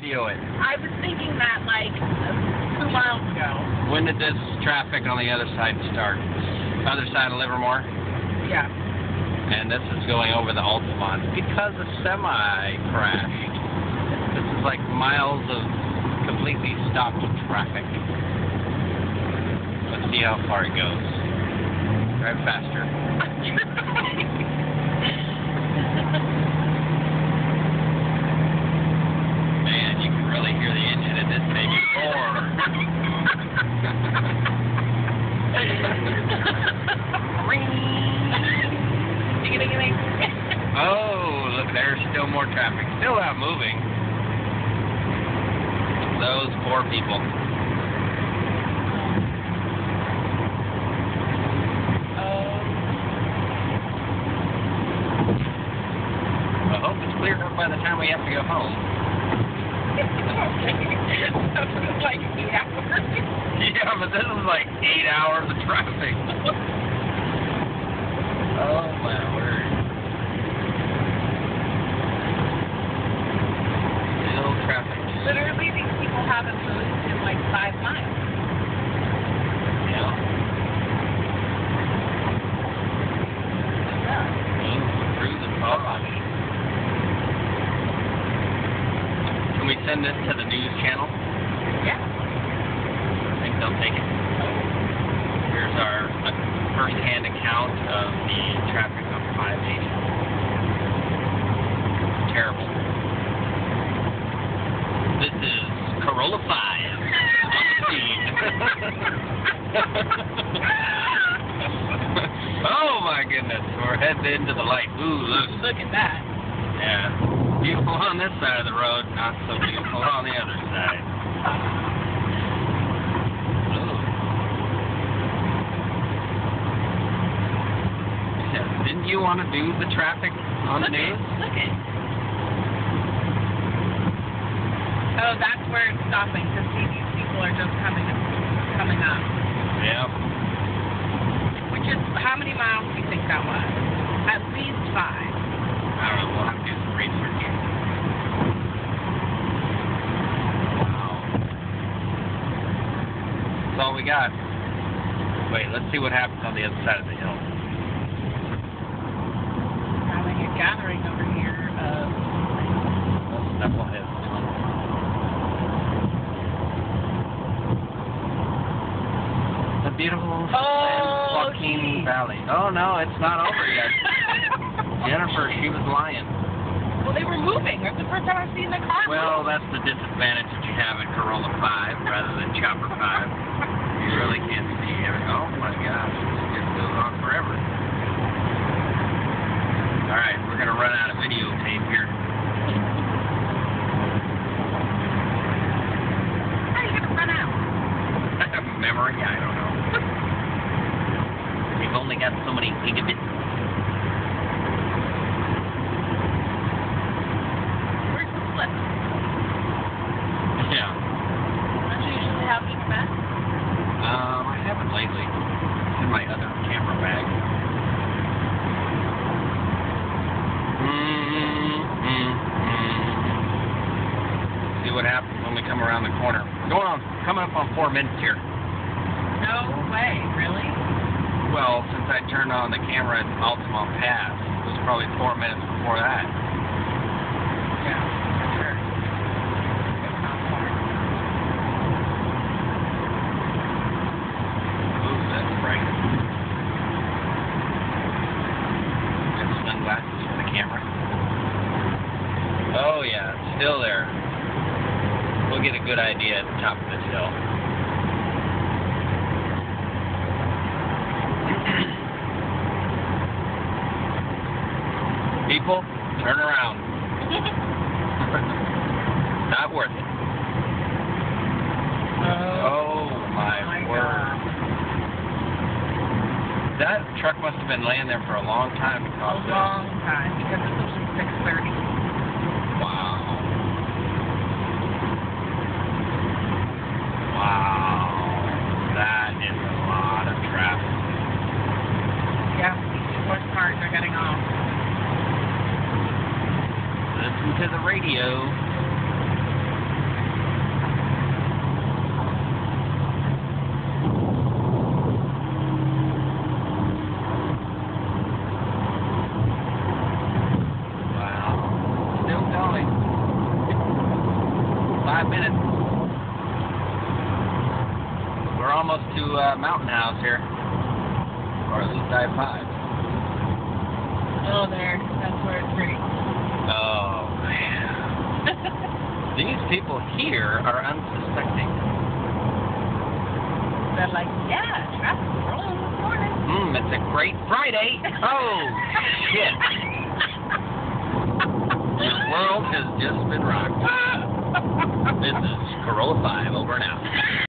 video it. I was thinking that like 2 miles ago. When did this traffic on the other side start? Other side of Livermore? Yeah. And this is going over the Altamont because a semi crashed. This is like miles of completely stopped traffic. Let's see how far it goes. Drive faster. Man, you can really hear the engine in this baby roar. Oh, look, there's still more traffic. Still not moving. Those poor people. I hope it's cleared up by the time we have to go home. That was like 8 hours. Yeah, but this is like 8 hours of traffic. Oh, my word. Still traffic. Literally, these people haven't moved in like 5 miles. Yeah. Through the fog. Can we send this to the news channel? Yeah. I think they'll take it. Here's our first-hand account of the traffic on 580. Terrible. This is Corolla 5 on the scene. Oh my goodness, we're heading into the light. Ooh, Look at that. yeah. Beautiful on this side of the road, not so beautiful on the other side. Ooh. Yeah, didn't you want to do the traffic on the news? Look it. Oh, that's where it's stopping, because these people are just coming up. Yeah. Which is, how many miles do you think that was? At least 5. I don't know, we'll have to do some research. Wow. That's all we got. Wait, let's see what happens on the other side of the hill. Having a gathering over here of... Knuckleheads. The beautiful Joaquin Valley. Oh no, it's not over yet. Jennifer, she was lying. Well, they were moving. That's the first time I've seen the car Well, move. that's the disadvantage that you have in Corolla 5 rather than Chopper 5. You really can't see it. Oh my gosh, this just goes on forever. Alright, we're going to run out of videotape here. How are you going to run out? Memory? I don't know. We've only got so many gigabits. Where's the flip? Yeah. Don't you usually have Ethernet? I haven't lately. It's in my other camera bag. See what happens when we come around the corner. We're coming up on 4 minutes here. No way, really? Well, since I turned on the camera at Altamont Pass, it was probably 4 minutes before that. Yeah, for sure. It's not far. Ooh, that's bright. Got sunglasses for the camera. Oh yeah, it's still there. We'll get a good idea at the top of this hill. People, turn around. Not worth it. Oh my word. That truck must have been laying there for a long time A because of long time, because it's only 6:30. Wow. Wow. That is a lot of traffic. Yeah, these people are smart. They're getting off. Listen to the radio. 5 minutes. We're almost to Mountain House here. Or at least I-5. Oh, there. That's where it's pretty. Oh, man. These people here are unsuspecting. They're like, yeah, traffic's rolling this morning. It's a great Friday. Oh, shit. The world has just been rocked. This is Corolla 5 over and out.